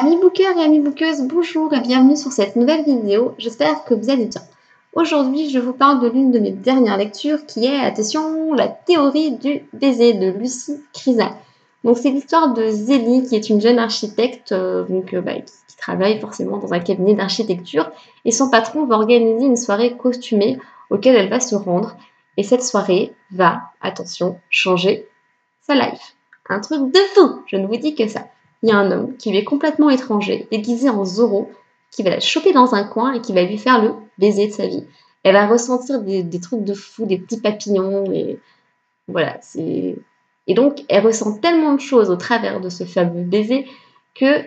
Amis bookers et amis bookeuses, bonjour et bienvenue sur cette nouvelle vidéo. J'espère que vous allez bien. Aujourd'hui, je vous parle de l'une de mes dernières lectures qui est, attention, La théorie du baiser de Lucie Crisa. Donc c'est l'histoire de Zélie qui est une jeune architecte qui travaille forcément dans un cabinet d'architecture et son patron va organiser une soirée costumée auquel elle va se rendre. Et cette soirée va, attention, changer sa life. Un truc de fou, je ne vous dis que ça. Il y a un homme qui lui est complètement étranger, déguisé en Zorro, qui va la choper dans un coin et qui va lui faire le baiser de sa vie. Elle va ressentir des trucs de fou, des petits papillons, et voilà, c'est... Et donc, elle ressent tellement de choses au travers de ce fameux baiser que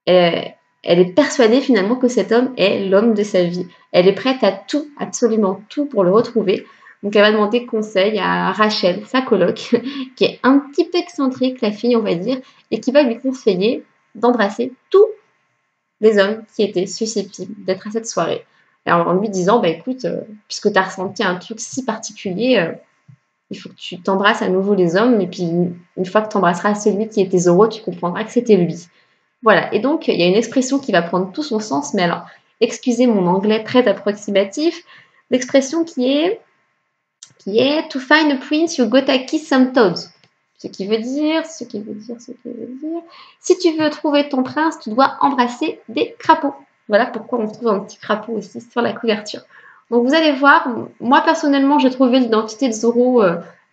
elle est persuadée finalement que cet homme est l'homme de sa vie. Elle est prête à tout, absolument tout pour le retrouver. Donc elle va demander conseil à Rachel, sa coloc, qui est un petit peu excentrique, la fille on va dire, et qui va lui conseiller d'embrasser tous les hommes qui étaient susceptibles d'être à cette soirée. Alors en lui disant, bah écoute, puisque tu as ressenti un truc si particulier, il faut que tu t'embrasses à nouveau les hommes, et puis une fois que tu embrasseras celui qui était Zorro, tu comprendras que c'était lui. Voilà, et donc il y a une expression qui va prendre tout son sens, mais alors, excusez mon anglais très approximatif, l'expression qui est to find a prince, you gotta kiss some toads. Ce qui veut dire, si tu veux trouver ton prince, tu dois embrasser des crapauds. Voilà pourquoi on trouve un petit crapaud aussi sur la couverture. Donc vous allez voir, moi personnellement, j'ai trouvé l'identité de Zorro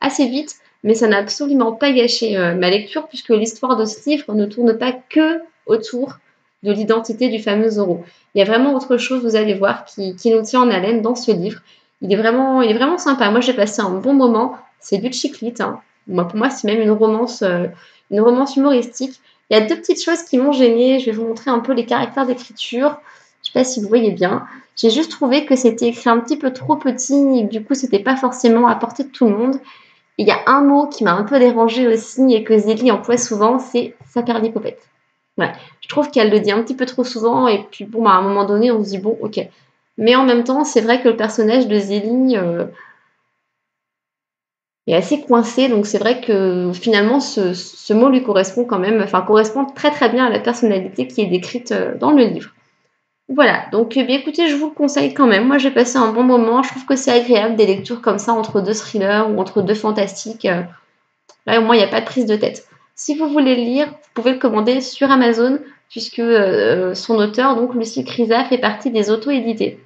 assez vite, mais ça n'a absolument pas gâché ma lecture, puisque l'histoire de ce livre ne tourne pas que autour de l'identité du fameux Zorro. Il y a vraiment autre chose, vous allez voir, qui nous tient en haleine dans ce livre. Il est vraiment sympa. Moi, j'ai passé un bon moment. C'est du chick-lit, hein. Pour moi, c'est même une romance humoristique. Il y a deux petites choses qui m'ont gênée. Je vais vous montrer un peu les caractères d'écriture. Je ne sais pas si vous voyez bien. J'ai juste trouvé que c'était écrit un petit peu trop petit et que du coup, c'était pas forcément à portée de tout le monde. Il y a un mot qui m'a un peu dérangée aussi et que Zélie emploie souvent, c'est saperlipopette. Ouais. Je trouve qu'elle le dit un petit peu trop souvent et puis bon, à un moment donné, on se dit bon, ok. Mais en même temps, c'est vrai que le personnage de Zélie est assez coincé, donc c'est vrai que finalement, ce mot lui correspond quand même, enfin correspond très très bien à la personnalité qui est décrite dans le livre. Voilà, donc bien, écoutez, je vous le conseille quand même. Moi, j'ai passé un bon moment. Je trouve que c'est agréable des lectures comme ça entre deux thrillers ou entre deux fantastiques. Là, au moins, il n'y a pas de prise de tête. Si vous voulez le lire, vous pouvez le commander sur Amazon, puisque son auteur, donc Lucie Crisa, fait partie des auto-édités.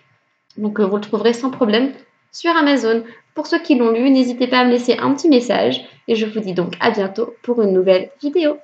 Donc, vous le trouverez sans problème sur Amazon. Pour ceux qui l'ont lu, n'hésitez pas à me laisser un petit message. Et je vous dis donc à bientôt pour une nouvelle vidéo.